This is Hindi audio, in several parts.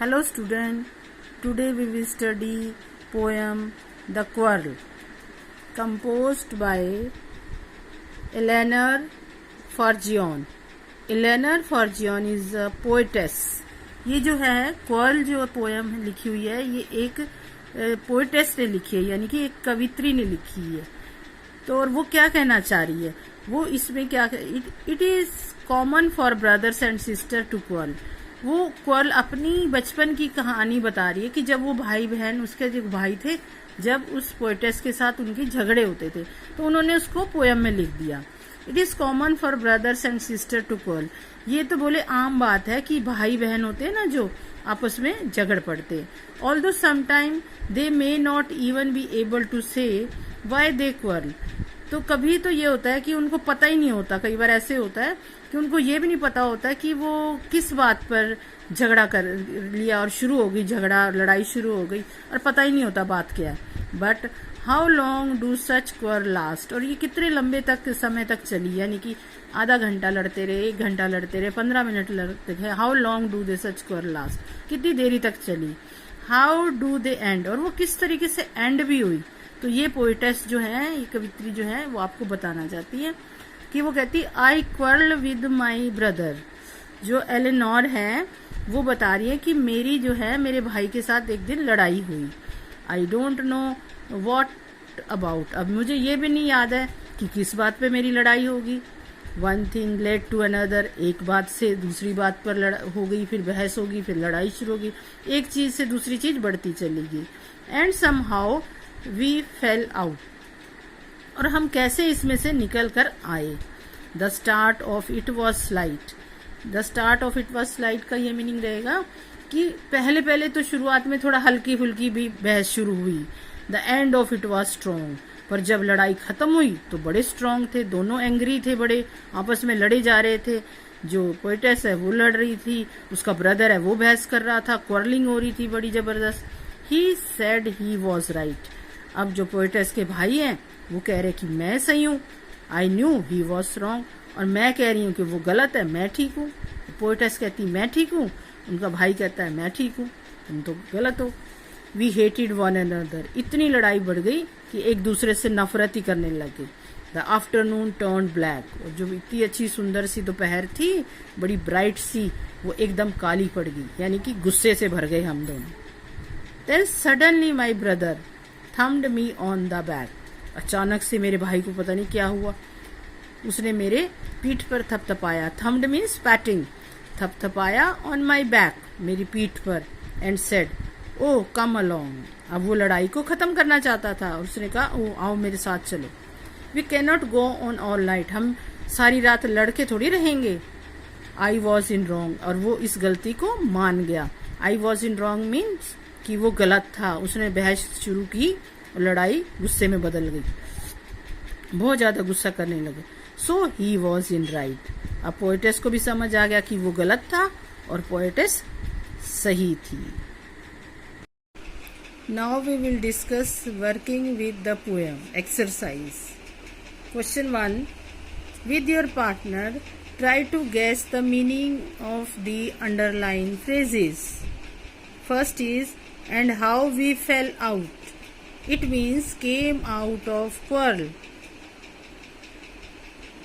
Hello student, today we will study poem The Quarrel composed by Eleanor Forgione. Eleanor Forgione is a poetess. ये जो है क्वारल जो पोएम लिखी हुई है ये एक पोएटेस ने लिखी है, यानी कि एक कवित्री ने लिखी है। तो और वो क्या कहना चाह रही है, वो इसमें क्या, it is common for brothers and sister to quarrel. वो क्वारल अपनी बचपन की कहानी बता रही है कि जब वो भाई बहन, उसके जो भाई थे, जब उस पोएटेस के साथ उनके झगड़े होते थे तो उन्होंने उसको पोएम में लिख दिया। It is common for brothers and sister to quarrel. ये तो बोले आम बात है कि भाई बहन होते हैं ना जो आपस में झगड़ पड़ते हैं। Although sometime they may not even be able to say why they quarrel. तो कभी तो ये होता है कि उनको पता ही नहीं होता, कई बार ऐसे होता है कि उनको ये भी नहीं पता होता कि वो किस बात पर झगड़ा कर लिया और शुरू हो गई झगड़ा, लड़ाई शुरू हो गई और पता ही नहीं होता बात क्या है। But how long do such quarrel last. और ये कितने लंबे तक समय तक चली, यानी कि आधा घंटा लड़ते रहे, 1 घंटा लड़ते रहे, 15 मिनट लड़ते रहे। How long do they such quarrel last, कितनी देरी तक चली। हाउ डू दे एंड, और वो किस तरीके से एंड भी हुई। तो ये पोएटेस जो है, ये कवित्री जो है, वो आपको बताना चाहती है कि वो कहती आई क्वारल विद माई ब्रदर। जो एलेनोर है वो बता रही है कि मेरी जो है मेरे भाई के साथ एक दिन लड़ाई हुई। I don't know what about, अब मुझे ये भी नहीं याद है कि किस बात पे मेरी लड़ाई होगी। One thing led to another, एक बात से दूसरी बात पर हो गई, फिर बहस होगी, फिर लड़ाई शुरू होगी, एक चीज से दूसरी चीज बढ़ती चलेगी। And somehow we fell out, और हम कैसे इसमें से निकल कर आए। The start of it was slight. The start of it was slight का ये मीनिंग रहेगा कि पहले पहले तो शुरुआत में थोड़ा हल्की फुल्की भी बहस शुरू हुई। The end of it was strong, पर जब लड़ाई खत्म हुई तो बड़े स्ट्रांग थे, दोनों एंग्री थे, बड़े आपस में लड़े जा रहे थे। जो पोएटेस है वो लड़ रही थी, उसका ब्रदर है वो बहस कर रहा था, क्वारलिंग हो रही थी बड़ी जबरदस्त। He said he was right. अब जो पोएटेस के भाई हैं वो कह रहे कि मैं सही हूँ, I knew he was wrong, और मैं कह रही हूँ कि वो गलत है, मैं ठीक हूँ। पोएटेस कहती मैं ठीक हूँ, उनका भाई कहता है मैं ठीक हूँ, तुम तो गलत हो। वी हेटेड वन अनदर, इतनी लड़ाई बढ़ गई कि एक दूसरे से नफरत ही करने लगे। द आफ्टरनून टर्न ब्लैक, और जो इतनी अच्छी सुंदर सी दोपहर थी, बड़ी ब्राइट सी, वो एकदम काली पड़ गई, यानी कि गुस्से से भर गए हम दोनों। Then suddenly my brother thumped me on the back. अचानक से मेरे भाई को पता नहीं क्या हुआ, उसने मेरे पीठ पर थपथपाया। थम्ड मीन्स पैटिंग, थपथपाया ऑन माई बैक, मेरी पीठ पर। And said oh come along, अब वो लड़ाई को खत्म करना चाहता था और उसने कहा ओ आओ मेरे साथ चलो। We can not go on all night, हम सारी रात लड़के थोड़ी रहेंगे। आई वॉज इन रॉन्ग, और वो इस गलती को मान गया। I was in wrong means कि वो गलत था, उसने बहस शुरू की और लड़ाई गुस्से में बदल गई, बहुत ज्यादा गुस्सा करने लगे। सो ही वॉज इन राइट, अब पोएटेस को भी समझ आ गया कि वो गलत था और पोएटेस सही थी। Now we will discuss working with the poem. Exercise. Question 1. With your partner, try to guess the meaning of the underlined phrases. First is, and how we fell out. It means came out of quarrel.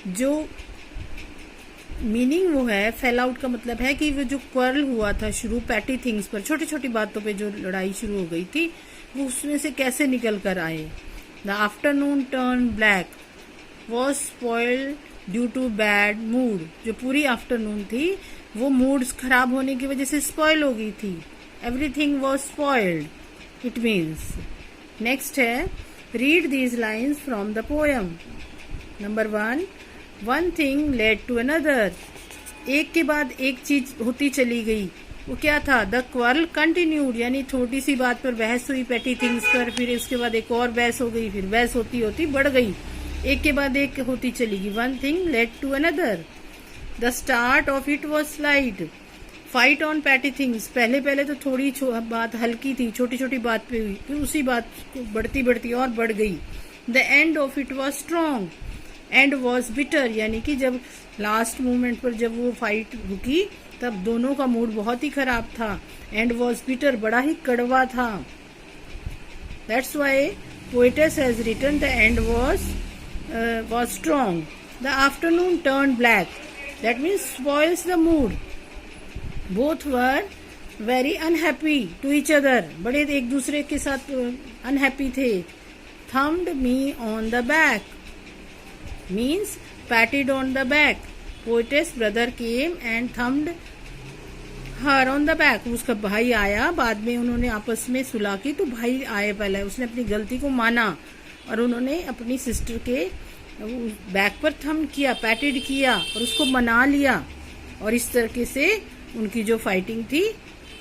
जो मीनिंग वो है, फेल आउट का मतलब है कि वो जो क्वारल हुआ था शुरू पैटी थिंग्स पर, छोटी छोटी बातों पे जो लड़ाई शुरू हो गई थी, वो उसमें से कैसे निकल कर आए। The afternoon turn black was spoiled due to bad mood, जो पूरी आफ्टरनून थी वो मूड खराब होने की वजह से स्पॉइल हो गई थी। Everything was spoiled, it means. Next है, read these lines from the poem. Number 1. One thing led to another, एक के बाद एक चीज होती चली गई। वो क्या था? द क्वारल कंटिन्यूड, यानी छोटी सी बात पर बहस हुई पेटी थिंग्स पर, फिर उसके बाद एक और बहस हो गई, फिर बहस होती होती बढ़ गई, एक के बाद एक होती चली गई। One thing led to another. The start of it was slight, fight on petty things, पहले पहले तो थोड़ी बात हल्की थी, छोटी छोटी बात पे हुई, फिर उसी बात को बढ़ती बढ़ती और बढ़ गई। The end of it was strong, and was bitter, यानी कि जब लास्ट मोमेंट पर जब वो फाइट रुकी तब दोनों का मूड बहुत ही खराब था. एंड वॉज बिटर, बड़ा ही कड़वा था. That's why poetess has written the end was strong. The afternoon turn black, that means spoils the mood. Both were very unhappy to each other, बड़े एक दूसरे के साथ अनहैप्पी थे. Thumped me on the back means patted on the back. Poetess brother came and thumped her on the back. उसका भाई आया, बाद में उन्होंने आपस में सुलह की, तो भाई आए पहले, उसने अपनी गलती को माना और उन्होंने अपनी सिस्टर के बैक पर थम किया, पैटेड किया और उसको मना लिया. और इस तरीके से उनकी जो फाइटिंग थी,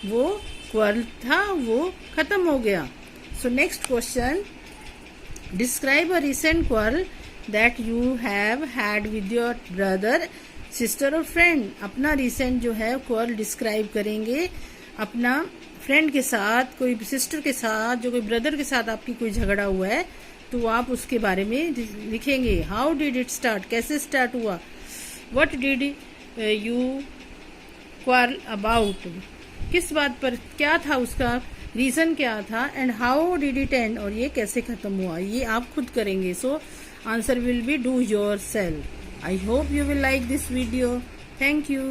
वो क्वार्रल था, वो खत्म हो गया. So next question, describe a recent quarrel that you have had with your brother, sister और फ्रेंड. अपना रिसेंट जो है क्वार्रल डिस्क्राइब करेंगे, अपना फ्रेंड के साथ, कोई सिस्टर के साथ, जो कोई ब्रदर के साथ आपकी कोई झगड़ा हुआ है तो आप उसके बारे में लिखेंगे. हाउ डिड इट स्टार्ट, कैसे स्टार्ट हुआ. व्हाट डिड यू क्वार्रल अबाउट, किस बात पर, क्या था उसका रीजन, क्या था. And how did it and, और ये कैसे खत्म हुआ, ये आप खुद करेंगे. सो answer will be do yourself. I hope you will like this video. Thank you.